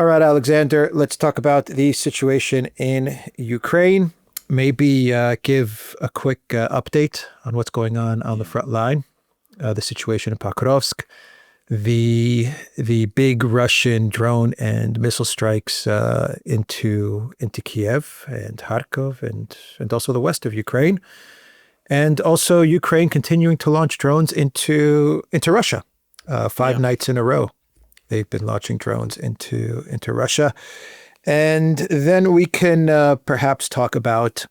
All right, Alexander, let's talk about the situation in Ukraine. Maybe give a quick update on what's going on the front line, the situation in Pakovsk, the big Russian drone and missile strikes into Kiev and Kharkov and also the west of Ukraine, and also Ukraine continuing to launch drones into Russia 5 nights in a row. They've been launching drones into Russia. And then we can perhaps talk about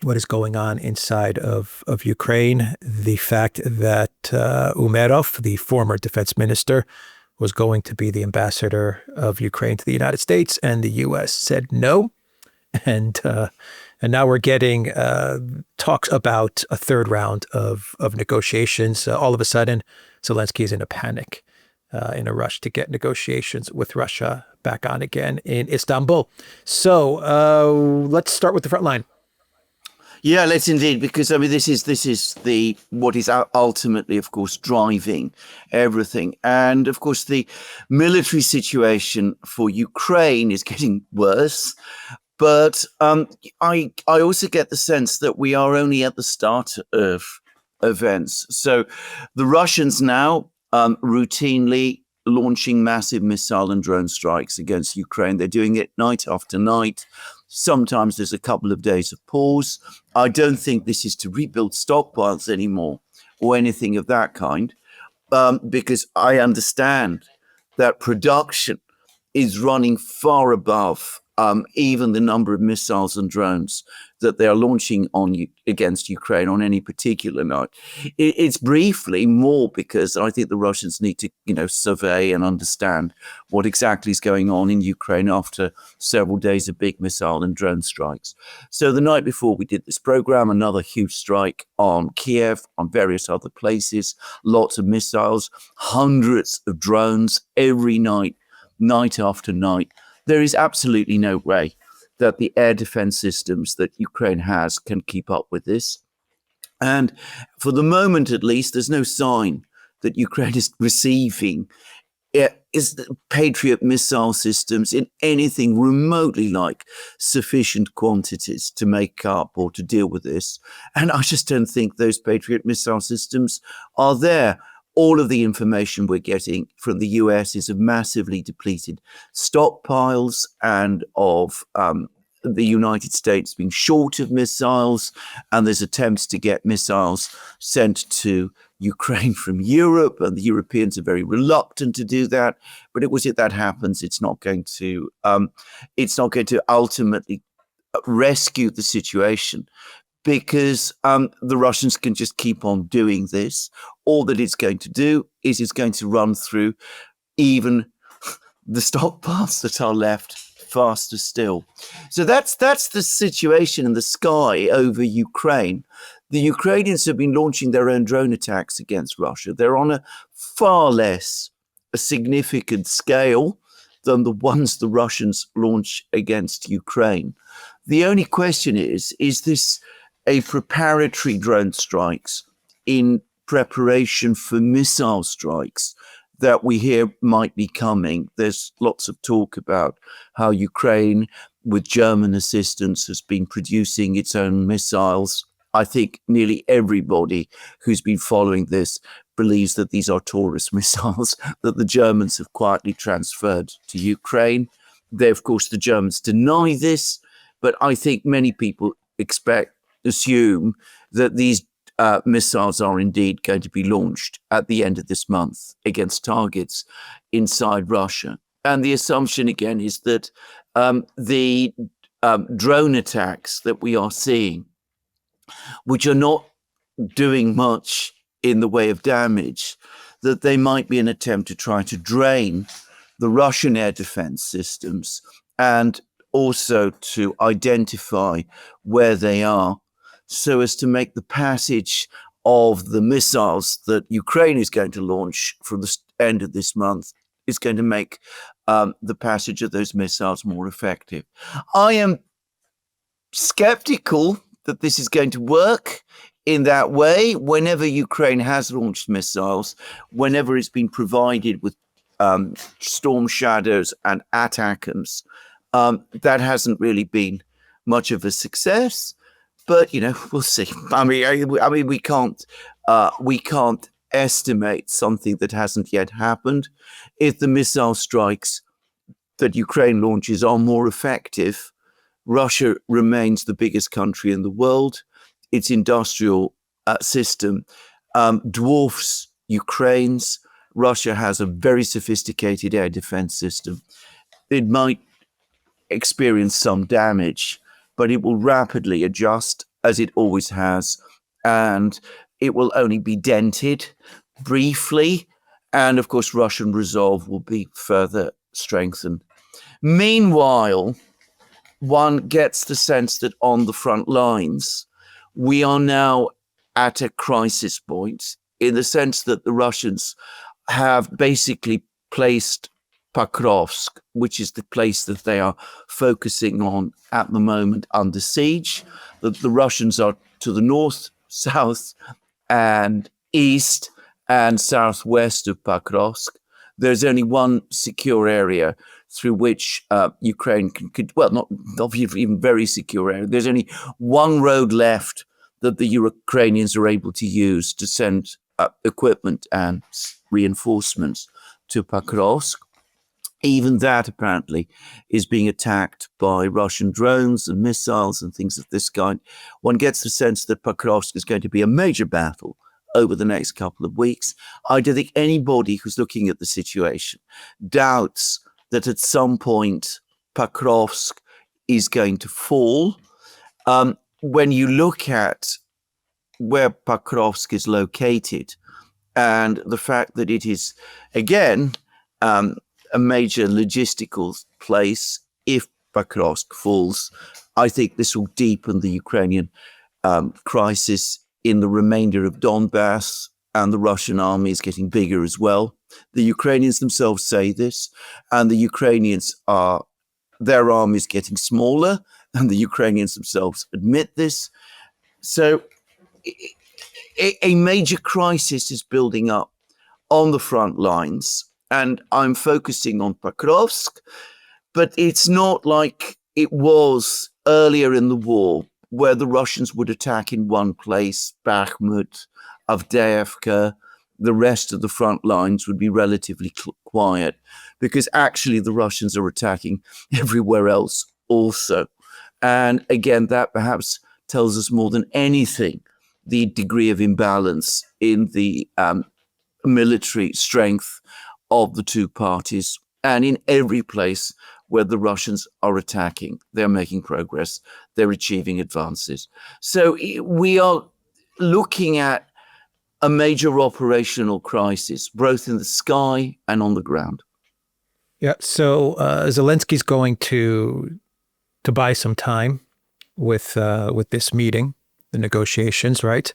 what is going on inside of Ukraine. The fact that Umerov, the former defense minister, was going to be the ambassador of Ukraine to the United States, and the U.S. said no. And now we're getting talks about a third round of negotiations. All of a sudden, Zelensky is in a panic. In a rush to get negotiations with Russia back on again in Istanbul. So let's start with the front line. Yeah, let's indeed, because I mean this is what is ultimately, of course, driving everything, and of course the military situation for Ukraine is getting worse. But I also get the sense that we are only at the start of events. So the Russians now routinely launching massive missile and drone strikes against Ukraine. They're doing it night after night. Sometimes there's a couple of days of pause. I don't think this is to rebuild stockpiles anymore or anything of that kind, because I understand that production is running far above even the number of missiles and drones that they are launching against Ukraine on any particular night. It's briefly more because I think the Russians need to, survey and understand what exactly is going on in Ukraine after several days of big missile and drone strikes. So the night before we did this program, another huge strike on Kiev, on various other places, lots of missiles, hundreds of drones every night, night after night. There is absolutely no way that the air defense systems that Ukraine has can keep up with this. And for the moment, at least, there's no sign that Ukraine is receiving Patriot missile systems in anything remotely like sufficient quantities to make up or to deal with this. And I just don't think those Patriot missile systems are there. All of the information we're getting from the US is of massively depleted stockpiles and of the United States being short of missiles, and there's attempts to get missiles sent to Ukraine from Europe, and the Europeans are very reluctant to do that. But if that happens, it's not going to ultimately rescue the situation, because the Russians can just keep on doing this. All that it's going to do is it's going to run through even the stockpiles that are left faster still. So that's the situation in the sky over Ukraine. The Ukrainians have been launching their own drone attacks against Russia. They're on a far less significant scale than the ones the Russians launch against Ukraine. The only question is this a preparatory drone strikes in preparation for missile strikes that we hear might be coming? There's lots of talk about how Ukraine, with German assistance, has been producing its own missiles. I think nearly everybody who's been following this believes that these are Taurus missiles that the Germans have quietly transferred to Ukraine. Of course, the Germans deny this, but I think many people assume that these missiles are indeed going to be launched at the end of this month against targets inside Russia. And the assumption, again, is that the drone attacks that we are seeing, which are not doing much in the way of damage, that they might be an attempt to try to drain the Russian air defense systems and also to identify where they are, so as to make the passage of the missiles that Ukraine is going to launch from the end of this month is going to make the passage of those missiles more effective. I am skeptical that this is going to work in that way. Whenever Ukraine has launched missiles, whenever it's been provided with Storm Shadows and ATACMS. That hasn't really been much of a success, but we'll see. I mean, we can't estimate something that hasn't yet happened. If the missile strikes that Ukraine launches are more effective, Russia remains the biggest country in the world. Its industrial system dwarfs Ukraine's. Russia has a very sophisticated air defense system. It might experience some damage, but it will rapidly adjust, as it always has, and it will only be dented briefly. And of course, Russian resolve will be further strengthened. Meanwhile, one gets the sense that on the front lines, we are now at a crisis point, in the sense that the Russians have basically placed Pakovsk, which is the place that they are focusing on at the moment, under siege. The Russians are to the north, south, and east and southwest of Pakovsk. There's only one secure area through which Ukraine could, well, not even very secure area. There's only one road left that the Ukrainians are able to use to send equipment and reinforcements to Pakovsk. Even that apparently is being attacked by Russian drones and missiles and things of this kind. One gets the sense that Pakovsk is going to be a major battle over the next couple of weeks. I don't think anybody who's looking at the situation doubts that at some point Pakovsk is going to fall. When you look at where Pakovsk is located and the fact that it is, again, a major logistical place, if Pakovsk falls, I think this will deepen the Ukrainian crisis in the remainder of Donbass, and the Russian army is getting bigger as well. The Ukrainians themselves say this, and the Ukrainians their army is getting smaller, and the Ukrainians themselves admit this. So a major crisis is building up on the front lines, and I'm focusing on Pakovsk, but it's not like it was earlier in the war, where the Russians would attack in one place, Bakhmut, Avdiivka. The rest of the front lines would be relatively quiet, because actually the Russians are attacking everywhere else also. And again, that perhaps tells us more than anything the degree of imbalance in the military strength of the two parties. And in every place where the Russians are attacking, they're making progress, they're achieving advances. So we are looking at a major operational crisis, both in the sky and on the ground. Yeah. So Zelensky's going to buy some time with this meeting, the negotiations, right?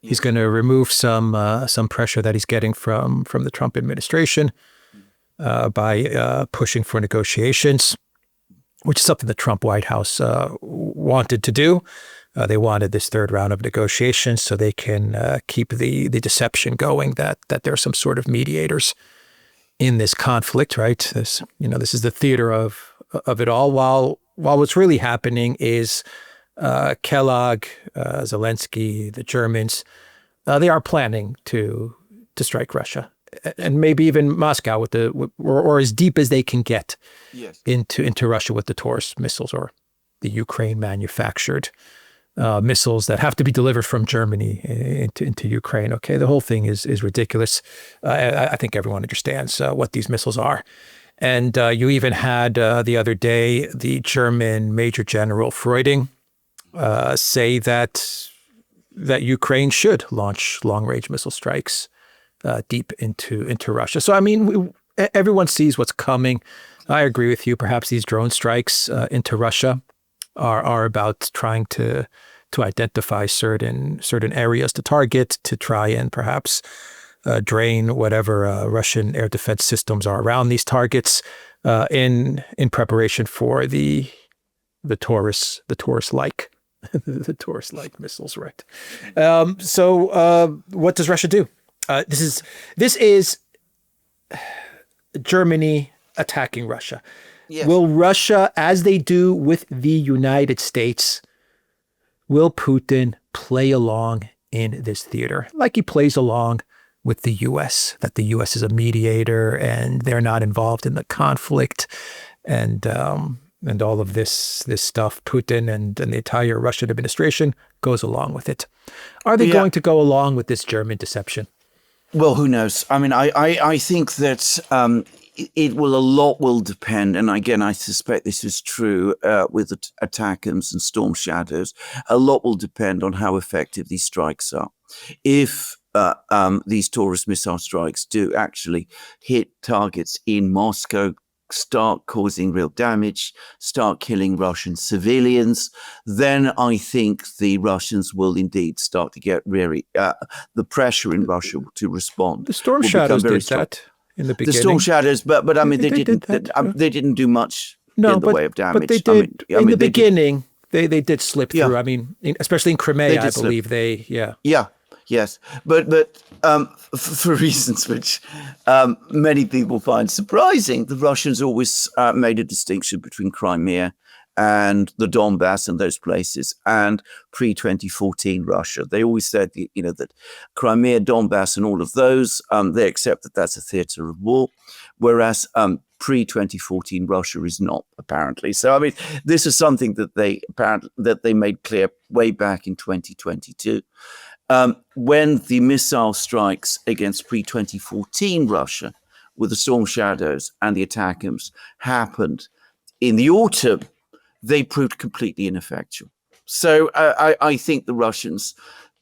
Yeah. He's going to remove some pressure that he's getting from the Trump administration by pushing for negotiations, which is something the Trump White House wanted to do. They wanted this third round of negotiations so they can keep the deception going that there are some sort of mediators in this conflict, right? This is the theater of it all. While what's really happening is Kellogg, Zelensky, the Germans, they are planning to strike Russia, and maybe even Moscow with or as deep as they can get. Yes. into Russia with the Taurus missiles, or the Ukraine manufactured missiles that have to be delivered from Germany into Ukraine. Okay, the whole thing is ridiculous. I think everyone understands what these missiles are. And you even had the other day the German Major General Freuding say that Ukraine should launch long-range missile strikes deep into Russia. So I mean, everyone sees what's coming. I agree with you. Perhaps these drone strikes into Russia are about trying to identify certain areas to target, to try and perhaps drain whatever Russian air defense systems are around these targets in preparation for the Taurus-like the Taurus-like missiles, right? So what does Russia do? This is Germany attacking Russia. Yes. Will Russia, as they do with the United States, will Putin play along in this theater like he plays along with the U.S., that the U.S. is a mediator and they're not involved in the conflict and all of this stuff? Putin and the entire Russian administration goes along with it. Are they going to go along with this German deception? Well, who knows? I mean, I think that a lot will depend, and again, I suspect this is true with ATACMS and Storm Shadows. A lot will depend on how effective these strikes are. If these Taurus missile strikes do actually hit targets in Moscow, start causing real damage, start killing Russian civilians, then I think the Russians will indeed start to get really the pressure in Russia to respond. The Storm Shadows did that in the beginning. The Storm Shadows, but I mean they didn't do much in the way of damage. But they did in the beginning. They did slip through. I mean, especially in Crimea, I believe Yes, but for reasons which many people find surprising, the Russians always made a distinction between Crimea and the Donbass and those places and pre-2014 Russia. They always said, that Crimea, Donbass and all of those, they accept that that's a theater of war, whereas pre-2014 Russia is not, apparently. So, I mean, this is something that they made clear way back in 2022. When the missile strikes against pre-2014 Russia with the Storm Shadows and the ATACMS happened in the autumn, they proved completely ineffectual. So I think the Russians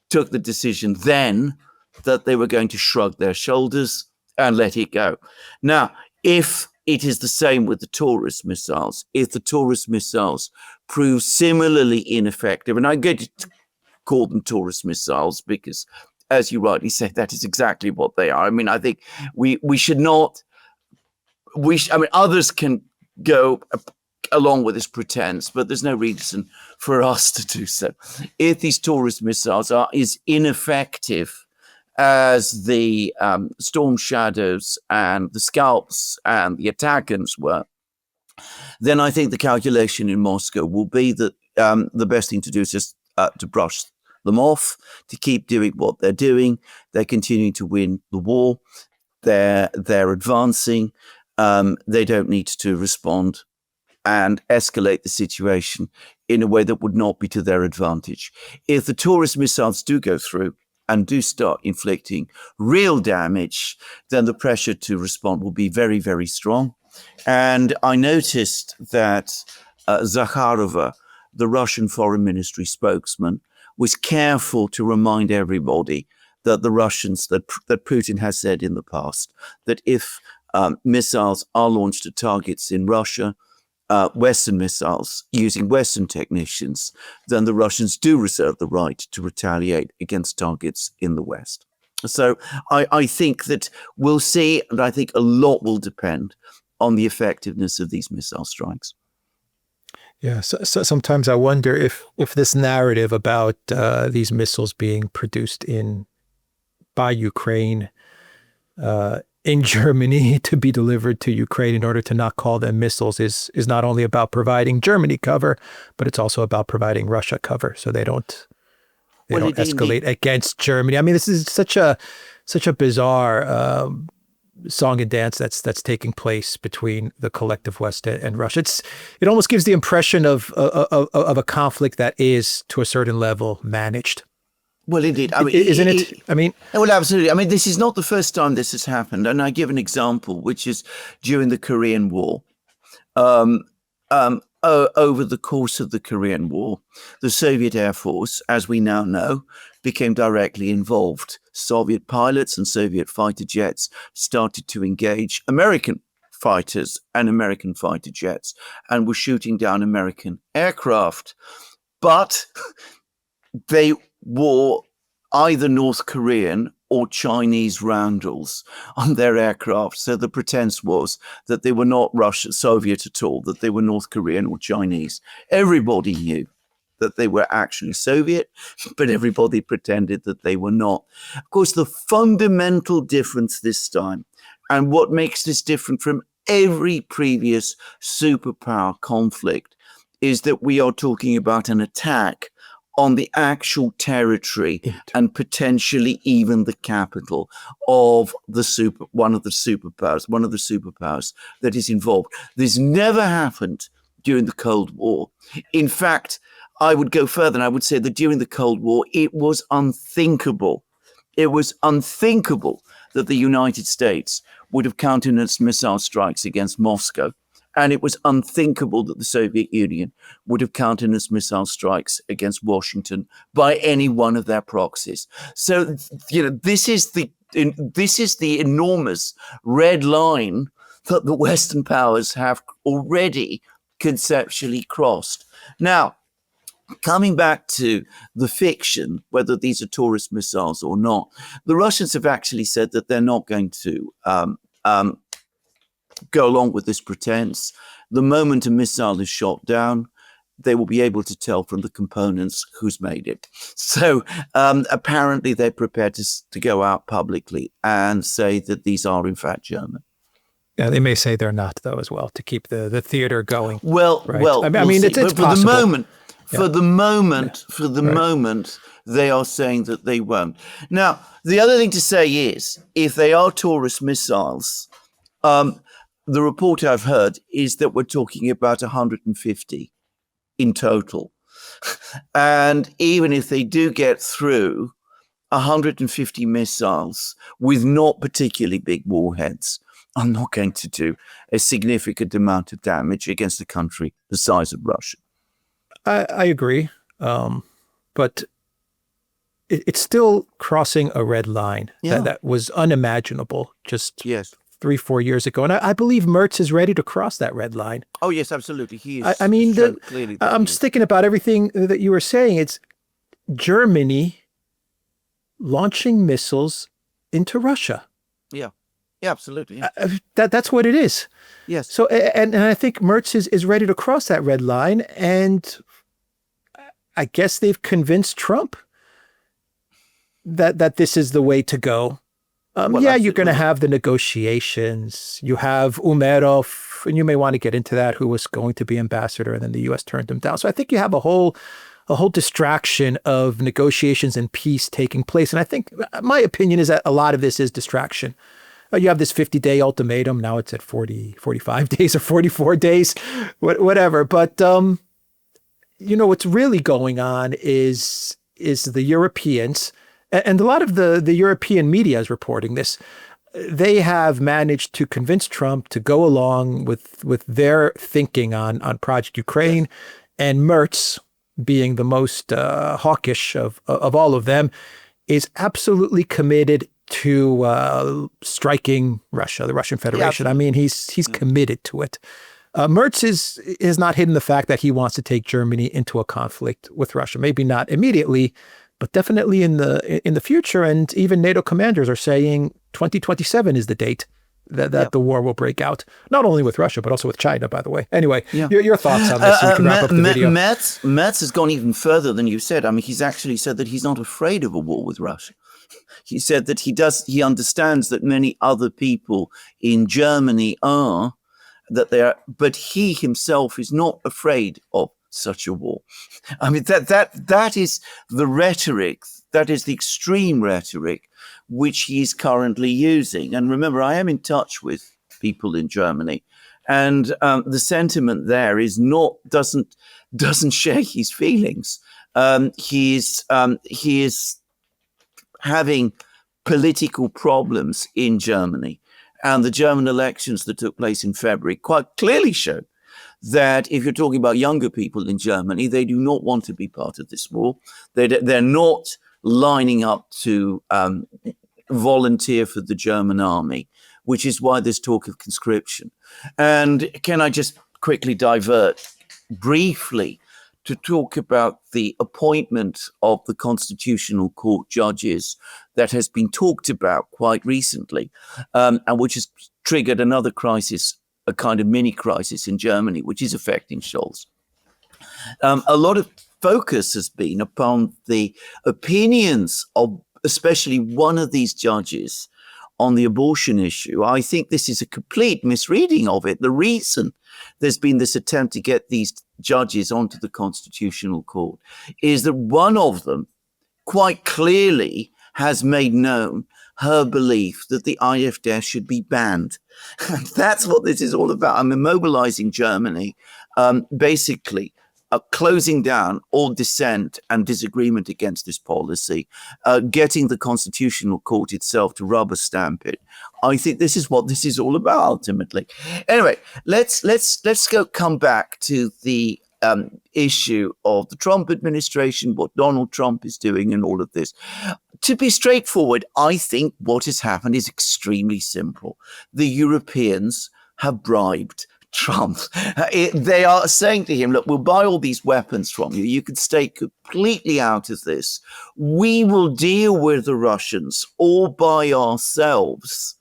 took the decision then that they were going to shrug their shoulders and let it go. Now, if it is the same with the Taurus missiles, if the Taurus missiles prove similarly ineffective, and I get to call them Taurus missiles because, as you rightly say, that is exactly what they are. I mean, I think we should not. I mean, others can go along with this pretense, but there's no reason for us to do so. If these Taurus missiles are as ineffective as the Storm Shadows and the Scalps and the ATACMS were, then I think the calculation in Moscow will be that the best thing to do is just to brush them off, to keep doing what they're doing. They're continuing to win the war. They're advancing. They don't need to respond and escalate the situation in a way that would not be to their advantage. If the Taurus missiles do go through and do start inflicting real damage, then the pressure to respond will be very, very strong. And I noticed that Zakharova, the Russian Foreign Ministry spokesman, was careful to remind everybody that the Russians, that Putin has said in the past, that if missiles are launched at targets in Russia, Western missiles using Western technicians, then the Russians do reserve the right to retaliate against targets in the West. So I think that we'll see, and I think a lot will depend on the effectiveness of these missile strikes. Yeah, so sometimes I wonder if this narrative about these missiles being produced by Ukraine in Germany to be delivered to Ukraine in order to not call them missiles is not only about providing Germany cover, but it's also about providing Russia cover, so they don't escalate against Germany. I mean, this is such a bizarre song and dance that's taking place between the collective West and Russia. It almost gives the impression of a conflict that is, to a certain level, managed. Well, indeed. I mean, isn't it? I mean, well, absolutely. I mean, this is not the first time this has happened. And I give an example, which is during the Korean War. Over the course of the Korean War, the Soviet Air Force, as we now know, became directly involved. Soviet pilots and Soviet fighter jets started to engage American fighters and American fighter jets and were shooting down American aircraft. But they wore either North Korean or Chinese roundels on their aircraft. So the pretense was that they were not Russian, Soviet at all, that they were North Korean or Chinese. Everybody knew that they were actually Soviet, but everybody pretended that they were not. Of course, the fundamental difference this time, And what makes this different from every previous superpower conflict is that we are talking about an attack on the actual territory and potentially even the capital of one of the superpowers that is involved. This never happened during the Cold War. In fact, I would go further and I would say that during the Cold War, it was unthinkable. It was unthinkable that the United States would have countenanced missile strikes against Moscow. And it was unthinkable that the Soviet Union would have countenanced missile strikes against Washington by any one of their proxies. So, this is the enormous red line that the Western powers have already conceptually crossed. Now, coming back to the fiction, whether these are tourist missiles or not, the Russians have actually said that they're not going to go along with this pretense. The moment a missile is shot down, they will be able to tell from the components who's made it. So apparently they're prepared to go out publicly and say that these are in fact German. Yeah, they may say they're not, though, as well, to keep the theater going. Well, right? well, I mean, it's for possible. For the moment, they are saying that they won't. Now, the other thing to say is, if they are tourist missiles, the report I've heard is that we're talking about 150 in total. And even if they do get through 150 missiles with not particularly big warheads, are not going to do a significant amount of damage against a country the size of Russia. I agree. But it's still crossing a red line that was unimaginable just 3-4 years ago. And I believe Merz is ready to cross that red line. Oh, yes, absolutely. He is. I mean, clearly I'm just thinking about everything that you were saying. It's Germany launching missiles into Russia. Yeah, absolutely. Yeah. That's what it is. Yes. So, and I think Merz is ready to cross that red line. And I guess they've convinced Trump that this is the way to go. You're going to have the negotiations. You have Umerov, and you may want to get into that, who was going to be ambassador, and then the U.S. turned him down. So I think you have a whole distraction of negotiations and peace taking place. And I think my opinion is that a lot of this is distraction. You have this 50-day ultimatum. Now it's at 40, 45 days or 44 days, whatever. But, what's really going on is the Europeans, and a lot of the European media is reporting this. They have managed to convince Trump to go along with their thinking on Project Ukraine, and Merz, being the most hawkish of all of them, is absolutely committed to striking Russia, the Russian Federation. I mean, he's committed to it. Merz has not hidden the fact that he wants to take Germany into a conflict with Russia. Maybe not immediately, but definitely in the future. And even NATO commanders are saying 2027 is the date that the war will break out, not only with Russia, but also with China, by the way. Anyway, your thoughts on this, so you can wrap up the video. Merz has gone even further than you said. I mean, he's actually said that he's not afraid of a war with Russia. He said that he understands that many other people in Germany are, but he himself is not afraid of such a war. I mean, that is the rhetoric, that is the extreme rhetoric which he is currently using. And remember, I am in touch with people in Germany, and the sentiment there is doesn't share his feelings. He is having political problems in Germany, and the German elections that took place in February quite clearly show that if you're talking about younger people in Germany, they do not want to be part of this war. They're not lining up to volunteer for the German army, which is why there's talk of conscription. And can I just quickly divert briefly to talk about the appointment of the Constitutional Court judges that has been talked about quite recently, and which has triggered another crisis, a kind of mini crisis in Germany, which is affecting Scholz. A lot of focus has been upon the opinions of especially one of these judges on the abortion issue. I think this is a complete misreading of it. The reason there's been this attempt to get these judges onto the Constitutional Court is that one of them quite clearly has made known her belief that the AfD should be banned. And that's what this is all about. I'm immobilizing Germany, basically closing down all dissent and disagreement against this policy, getting the Constitutional Court itself to rubber stamp it. I think this is what this is all about ultimately. Anyway, let's come back to the issue of the Trump administration, what Donald Trump is doing and all of this. To be straightforward, I think what has happened is extremely simple. The Europeans have bribed Trump. They are saying to him, look, we'll buy all these weapons from you. You can stay completely out of this. We will deal with the Russians all by ourselves,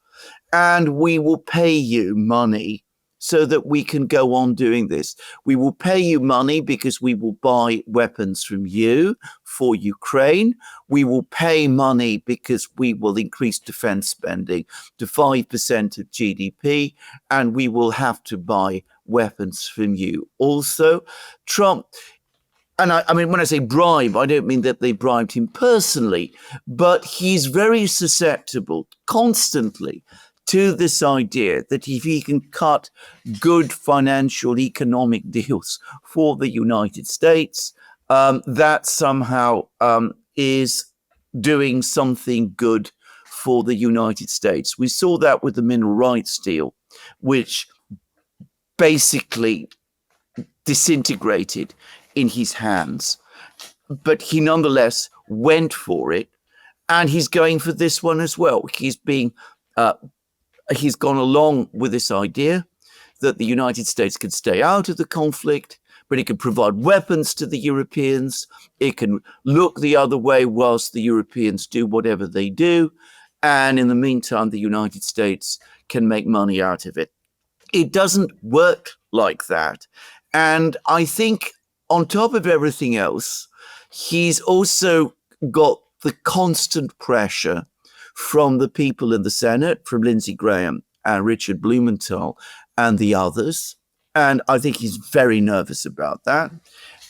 and we will pay you money so that we can go on doing this. We will pay you money because we will buy weapons from you for Ukraine. We will pay money because we will increase defense spending to 5% of GDP, and we will have to buy weapons from you. Also, Trump, and I mean, when I say bribe, I don't mean that they bribed him personally, but he's very susceptible constantly to this idea that if he can cut good financial economic deals for the United States, that somehow is doing something good for the United States. We saw that with the mineral rights deal, which basically disintegrated in his hands. But he nonetheless went for it, and he's going for this one as well. He's gone along with this idea that the United States can stay out of the conflict, but it can provide weapons to the Europeans. It can look the other way whilst the Europeans do whatever they do. And in the meantime, the United States can make money out of it. It doesn't work like that. And I think on top of everything else, he's also got the constant pressure from the people in the Senate, from Lindsey Graham and Richard Blumenthal and the others. And I think he's very nervous about that.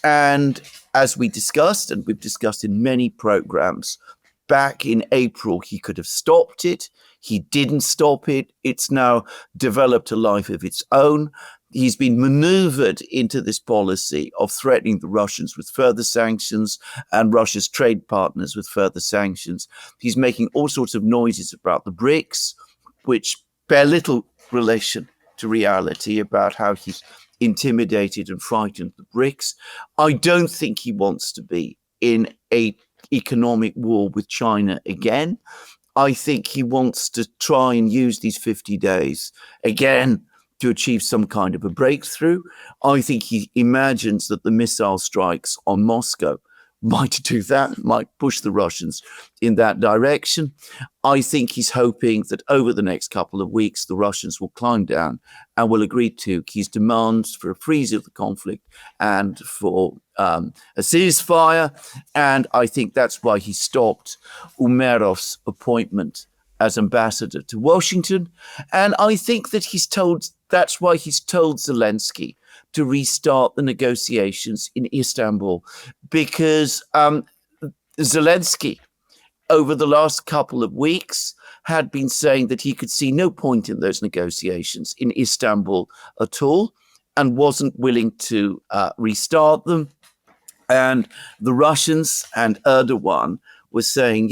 And as we discussed, and we've discussed in many programs, back in April, he could have stopped it. He didn't stop it. It's now developed a life of its own. He's been maneuvered into this policy of threatening the Russians with further sanctions and Russia's trade partners with further sanctions. He's making all sorts of noises about the BRICS, which bear little relation to reality, about how he's intimidated and frightened the BRICS. I don't think he wants to be in an economic war with China again. I think he wants to try and use these 50 days again to achieve some kind of a breakthrough. I think he imagines that the missile strikes on Moscow might do that, might push the Russians in that direction. I think he's hoping that over the next couple of weeks, the Russians will climb down and will agree to his demands for a freeze of the conflict and for a ceasefire. And I think that's why he stopped Umerov's appointment as ambassador to Washington. And I think that that's why he's told Zelensky to restart the negotiations in Istanbul, because Zelensky, over the last couple of weeks, had been saying that he could see no point in those negotiations in Istanbul at all and wasn't willing to restart them. And the Russians and Erdogan were saying,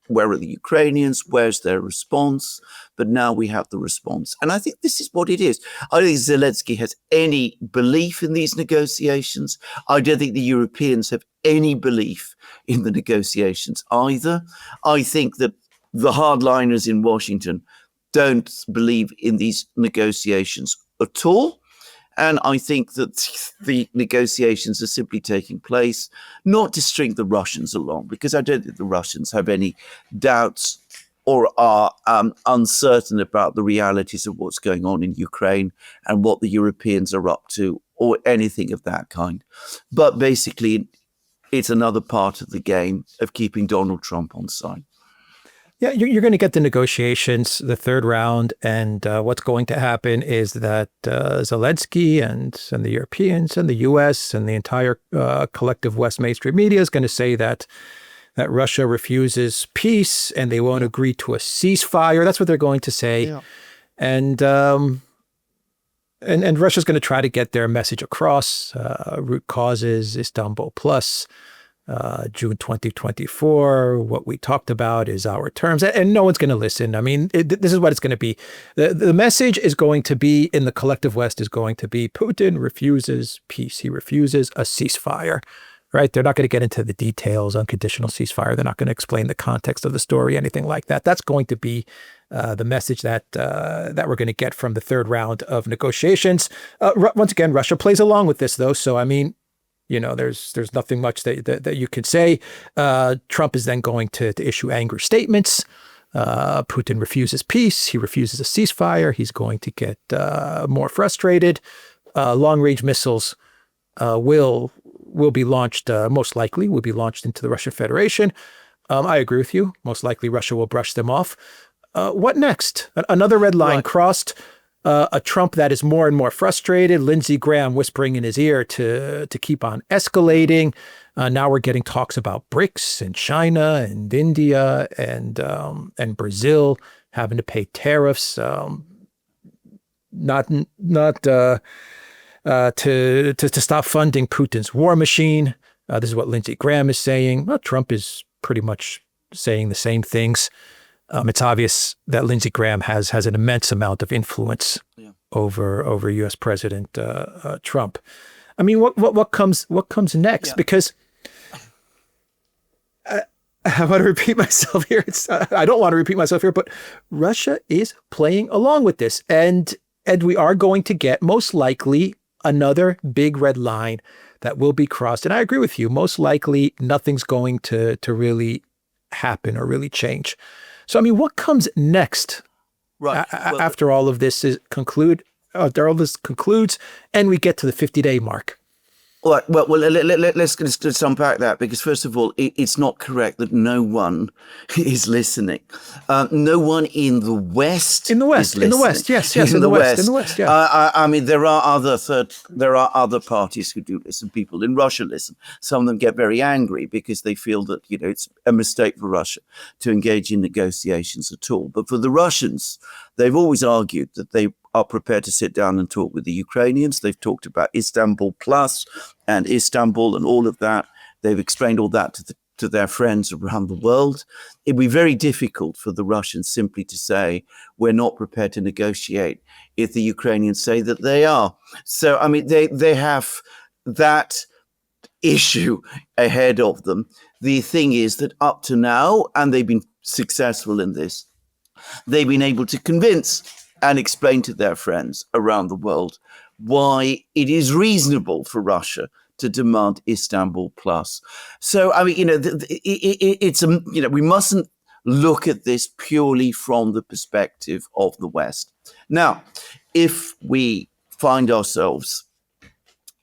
where are the Ukrainians? Where's their response? But now we have the response. And I think this is what it is. I don't think Zelensky has any belief in these negotiations. I don't think the Europeans have any belief in the negotiations either. I think that the hardliners in Washington don't believe in these negotiations at all. And I think that the negotiations are simply taking place not to string the Russians along, because I don't think the Russians have any doubts or are uncertain about the realities of what's going on in Ukraine and what the Europeans are up to or anything of that kind. But basically, it's another part of the game of keeping Donald Trump on side. Yeah, you're going to get the negotiations, the third round, and what's going to happen is that Zelensky and the Europeans and the U.S. and the entire collective West mainstream media is going to say that Russia refuses peace and they won't agree to a ceasefire. That's what they're going to say, Yeah. and Russia's going to try to get their message across. Root causes, Istanbul Plus. June 2024, what we talked about is our terms, and no one's going to listen. I mean, this is what it's going to be. The message is going to be in the collective West is going to be Putin refuses peace. He refuses a ceasefire, right? They're not going to get into the details, unconditional ceasefire. They're not going to explain the context of the story, anything like that. That's going to be the message that we're going to get from the third round of negotiations. Once again, Russia plays along with this, though. So, I mean, there's nothing much that you could say. Trump is then going to issue angry statements. Putin refuses peace. He refuses a ceasefire. He's going to get more frustrated. Long-range missiles will be launched, most likely, will be launched into the Russian Federation. I agree with you. Most likely Russia will brush them off. What next? Another red line crossed. A Trump that is more and more frustrated, Lindsey Graham whispering in his ear to keep on escalating. Now we're getting talks about BRICS and China and India and Brazil having to pay tariffs, not to stop funding Putin's war machine. This is what Lindsey Graham is saying. Well, Trump is pretty much saying the same things. It's obvious that Lindsey Graham has an immense amount of influence over U.S. President Trump. I mean, what comes next? Yeah. Because I want to repeat myself here. I don't want to repeat myself here, but Russia is playing along with this, and we are going to get most likely another big red line that will be crossed. And I agree with you. Most likely, nothing's going to really happen or really change. So, I mean, what comes next after all of this concludes and we get to the 50-day mark? Well, let's unpack that, because first of all, it's not correct that no one is listening. No one in the West. In the West, yes, in the West, yeah. I mean, there are other parties who do listen. People in Russia listen. Some of them get very angry because they feel that it's a mistake for Russia to engage in negotiations at all. But for the Russians, they've always argued that they are prepared to sit down and talk with the Ukrainians. They've talked about Istanbul Plus and Istanbul and all of that. They've explained all that to their friends around the world. It'd be very difficult for the Russians simply to say, we're not prepared to negotiate, if the Ukrainians say that they are. So, I mean, they have that issue ahead of them. The thing is that up to now, and they've been successful in this, they've been able to convince and explain to their friends around the world why it is reasonable for Russia to demand Istanbul Plus. So, I mean, we mustn't look at this purely from the perspective of the West. Now, if we find ourselves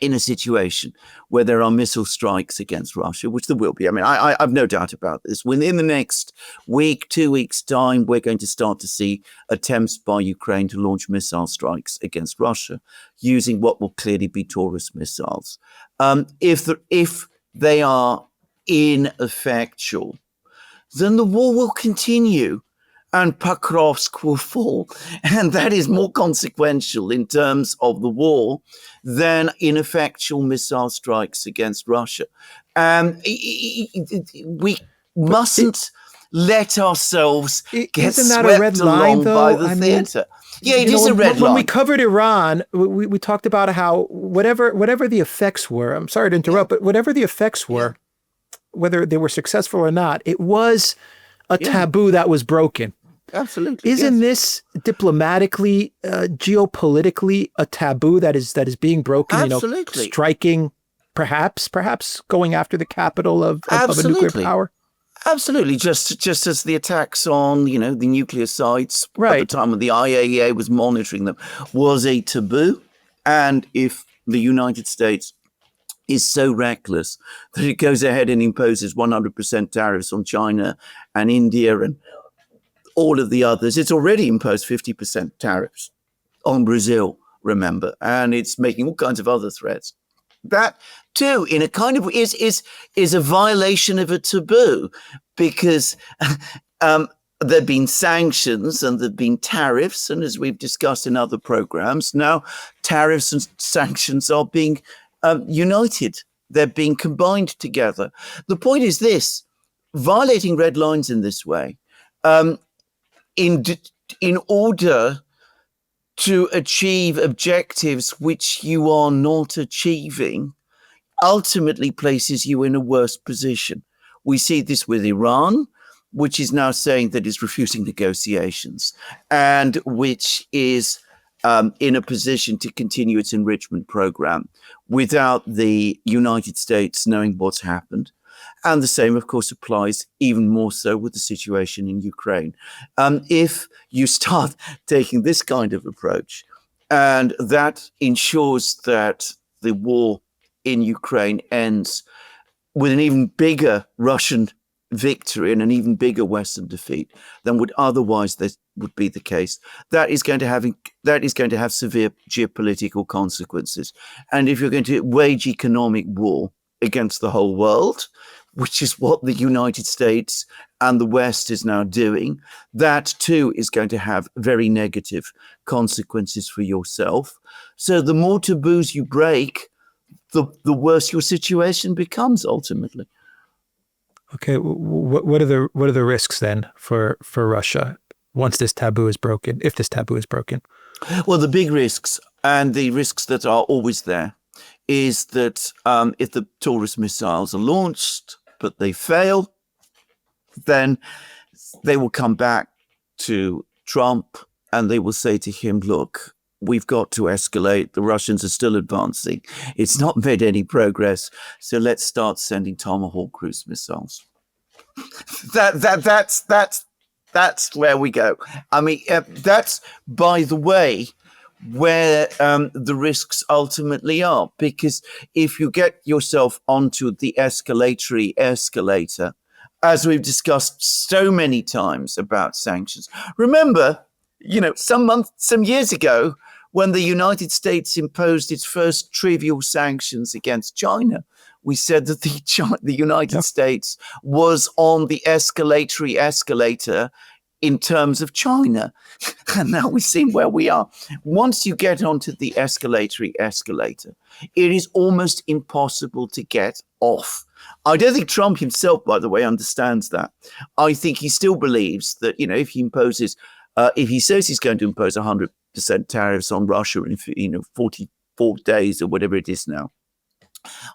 in a situation where there are missile strikes against Russia, which there will be. I mean, I've no doubt about this. Within the next week, 2 weeks' time, we're going to start to see attempts by Ukraine to launch missile strikes against Russia using what will clearly be Taurus missiles. If they are ineffectual, then the war will continue and Pakovsk will fall. And that is more consequential in terms of the war than ineffectual missile strikes against Russia. We mustn't let ourselves get swept along by the theater. Yeah, it is a red line. When we covered Iran, we talked about how whatever the effects were, I'm sorry to interrupt, but whatever the effects were, whether they were successful or not, it was a taboo that was broken. Absolutely. Isn't this diplomatically, geopolitically a taboo that is being broken? Absolutely. Striking, perhaps going after the capital of a nuclear power. Absolutely. Just as the attacks on, the nuclear sites at the time when the IAEA was monitoring them was a taboo. And if the United States is so reckless that it goes ahead and imposes 100% tariffs on China and India and all of the others. It's already imposed 50% tariffs on Brazil, remember, and it's making all kinds of other threats. That too, in a kind of is a violation of a taboo, because there've been sanctions and there've been tariffs, and as we've discussed in other programs, now tariffs and sanctions are being united. They're being combined together. The point is this: violating red lines in this way, in order to achieve objectives which you are not achieving, ultimately places you in a worse position. We see this with Iran, which is now saying that it's refusing negotiations, and which is in a position to continue its enrichment program without the United States knowing what's happened. And the same, of course, applies even more so with the situation in Ukraine. If you start taking this kind of approach, and that ensures that the war in Ukraine ends with an even bigger Russian victory and an even bigger Western defeat than would otherwise would be the case, that is going to have severe geopolitical consequences. And if you're going to wage economic war against the whole world, which is what the United States and the West is now doing, that too is going to have very negative consequences for yourself. So the more taboos you break, the worse your situation becomes ultimately. Okay, what are the risks then for Russia once this taboo is broken, if this taboo is broken? Well, the big risks, and the risks that are always there, is that if the Taurus missiles are launched but they fail, then they will come back to Trump and they will say to him, look, we've got to escalate. The Russians are still advancing. It's not made any progress. So let's start sending Tomahawk cruise missiles. That's where we go. I mean, that's, by the way, where the risks ultimately are. Because if you get yourself onto the escalatory escalator, as we've discussed so many times about sanctions, remember, some years ago, when the United States imposed its first trivial sanctions against China, we said that the United States was on the escalatory escalator in terms of China. And now we've seen where we are. Once you get onto the escalatory escalator, it is almost impossible to get off. I don't think Trump himself, by the way, understands that. I think he still believes that, if he imposes, if he says he's going to impose 100% tariffs on Russia in 44 days or whatever it is now,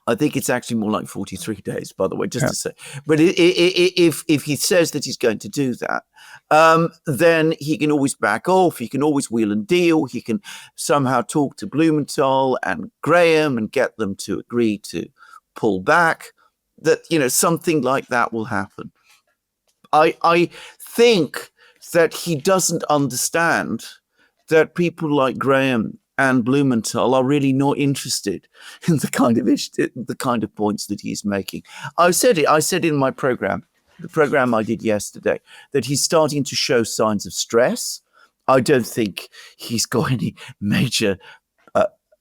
I think it's actually more like 43 days, by the way, just to say. But if he says that he's going to do that, then he can always back off. He can always wheel and deal. He can somehow talk to Blumenthal and Graham and get them to agree to pull back. That, something like that will happen. I think that he doesn't understand that people like Graham and Blumenthal are really not interested in the kind of points that he's making. I said in my program, the program I did yesterday, that he's starting to show signs of stress. I don't think he's got any major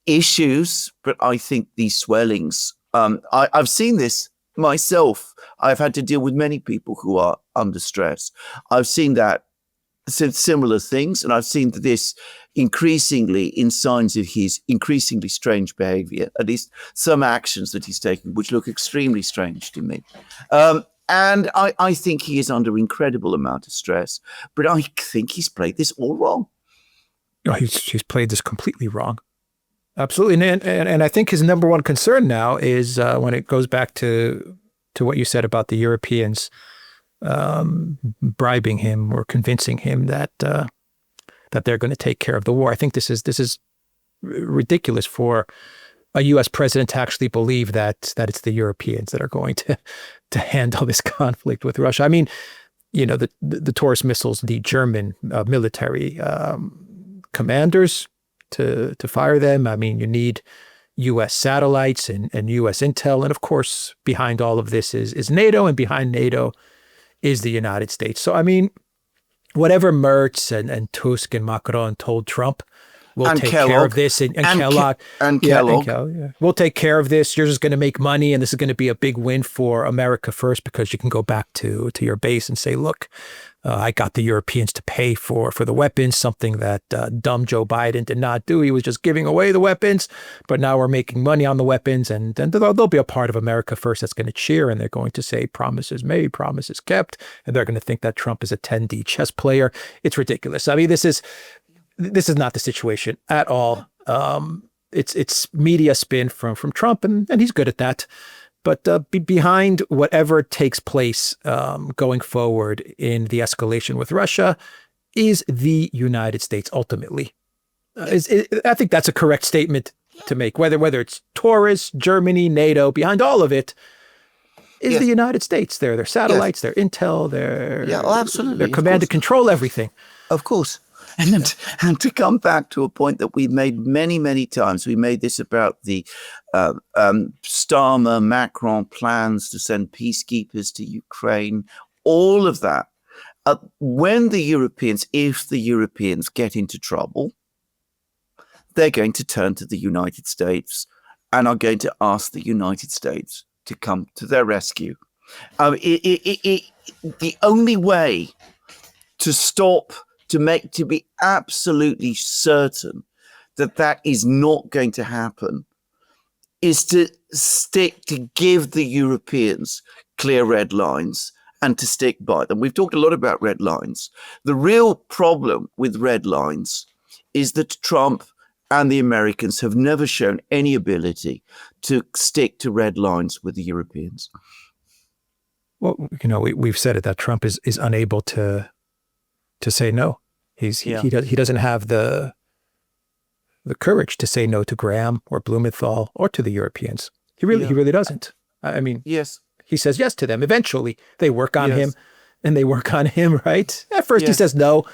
issues, but I think these swellings, I've seen this myself. I've had to deal with many people who are under stress. I've seen similar things, and I've seen this increasingly in signs of his increasingly strange behavior, at least some actions that he's taking, which look extremely strange to me. And I think he is under incredible amount of stress, but I think he's played this all wrong. No, he's played this completely wrong. Absolutely. And I think his number one concern now is when it goes back to what you said about the Europeans bribing him or convincing him that they're going to take care of the war. I think this is ridiculous for a U.S. president to actually believe that it's the Europeans that are going to handle this conflict with Russia. I mean, the Taurus missiles, the German military commanders to fire them. I mean, you need U.S. satellites and U.S. intel. And of course, behind all of this is NATO, and behind NATO is the United States. So, I mean, whatever Merz and Tusk and Macron told Trump, we'll And take care Kellogg. of this. And Kellogg. And Yeah, and Kellogg. Kellogg, yeah. We'll take care of this. You're just going to make money, and this is going to be a big win for America first, because you can go back to your base and say, look, I got the Europeans to pay for the weapons, something that dumb Joe Biden did not do. He was just giving away the weapons, but now we're making money on the weapons, and they'll be a part of America first that's going to cheer, and they're going to say promises made, promises kept, and they're going to think that Trump is a 10D chess player. It's ridiculous. I mean, this is not the situation at all. It's media spin from Trump, and he's good at that. But behind whatever takes place going forward in the escalation with Russia is the United States ultimately. I think that's a correct statement to make. Whether it's Taurus, Germany, NATO, behind all of it is the United States. Their satellites, their intel, their absolutely, their command to control everything. Of course. And to come back to a point that we've made many, many times, we made this about the Starmer, Macron plans to send peacekeepers to Ukraine, all of that. When if the Europeans get into trouble, they're going to turn to the United States and are going to ask the United States to come to their rescue. The only way to be absolutely certain that is not going to happen is to give the Europeans clear red lines and to stick by them. We've talked a lot about red lines. The real problem with red lines is that Trump and the Americans have never shown any ability to stick to red lines with the Europeans. Well, we've said it, that Trump is unable to say no. He doesn't have the courage to say no to Graham or Blumenthal or to the Europeans. He really doesn't. I mean, yes, he says yes to them. Eventually, they work on him, and they work on him. Right? At first, he says no,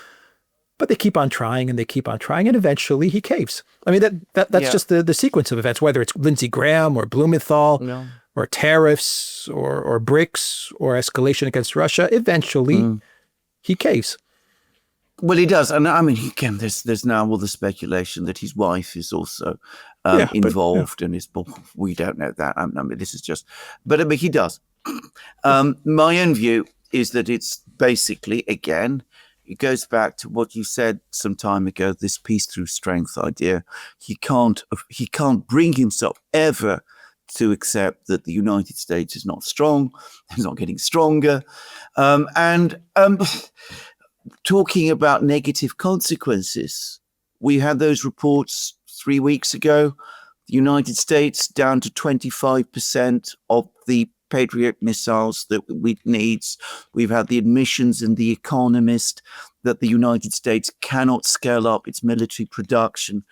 but they keep on trying, and they keep on trying, and eventually, he caves. I mean, that's just the sequence of events. Whether it's Lindsey Graham or Blumenthal or tariffs or BRICS or escalation against Russia, eventually, he caves. Well, he does. And I mean, again, there's now all the speculation that his wife is also involved in his book. We don't know that. I mean, this is just, but he does. My own view is that it's basically, again, it goes back to what you said some time ago, this peace through strength idea. He can't bring himself ever to accept that the United States is not strong, is not getting stronger. Talking about negative consequences, we had those reports 3 weeks ago. The United States down to 25% of the Patriot missiles that it needs. We've had the admissions in The Economist that the United States cannot scale up its military production.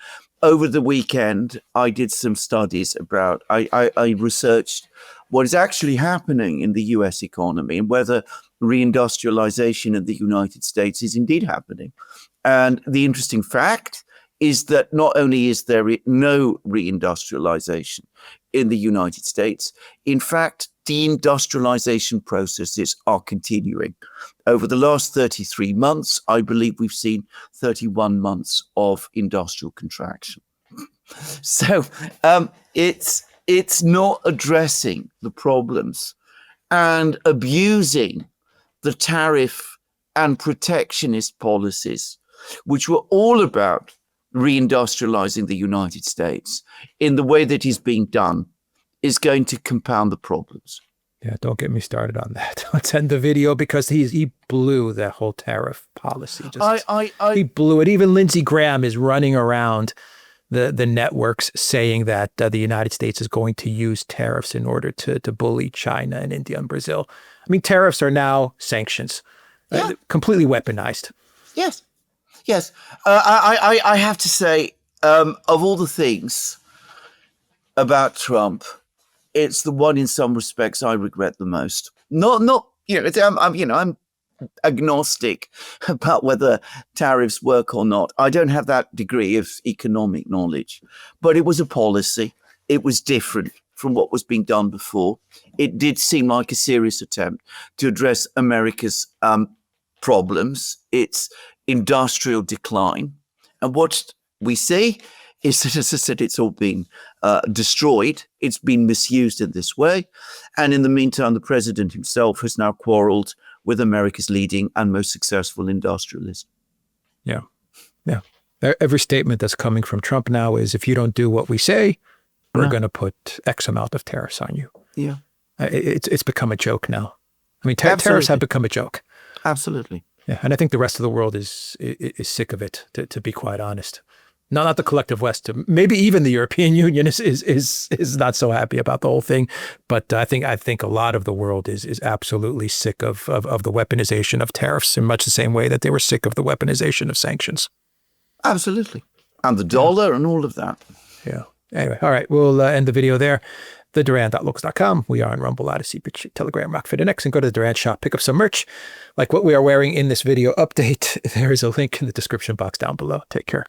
Over the weekend, I did some studies about, I researched what is actually happening in the US economy and whether reindustrialization in the United States is indeed happening. And the interesting fact is that not only is there no reindustrialization in the United States, in fact, deindustrialization processes are continuing. Over the last 33 months, I believe we've seen 31 months of industrial contraction. So it's not addressing the problems and abusing the tariff and protectionist policies, which were all about reindustrializing the United States in the way that is being done, is going to compound the problems. Yeah, don't get me started on that. Let's end the video because he blew that whole tariff policy. He blew it. Even Lindsey Graham is running around the networks saying that the United States is going to use tariffs in order to bully China and India and Brazil. I mean, tariffs are now sanctions, completely weaponized. Yes. I have to say, of all the things about Trump, it's the one in some respects I regret the most. I'm agnostic about whether tariffs work or not. I don't have that degree of economic knowledge, but it was a policy. It was different from what was being done before. It did seem like a serious attempt to address America's problems. It's industrial decline. And what we see is that, as I said, it's all been destroyed. It's been misused in this way. And in the meantime, the president himself has now quarreled with America's leading and most successful industrialist. Yeah. Yeah. Every statement that's coming from Trump now is, if you don't do what we say, we're going to put X amount of tariffs on you. Yeah. It's become a joke now. I mean, tariffs have become a joke. Absolutely. Yeah. And I think the rest of the world is sick of it, to be quite honest. Not the collective West. Maybe even the European Union is not so happy about the whole thing. But I think a lot of the world is absolutely sick of the weaponization of tariffs, in much the same way that they were sick of the weaponization of sanctions. Absolutely. And the dollar and all of that. Yeah. Anyway, all right. We'll end the video there. TheDuran.looks.com. We are on Rumble, Odyssey, Bitch, Telegram, Rockfit, and X. And go to the Duran shop, pick up some merch like what we are wearing in this video update. There is a link in the description box down below. Take care.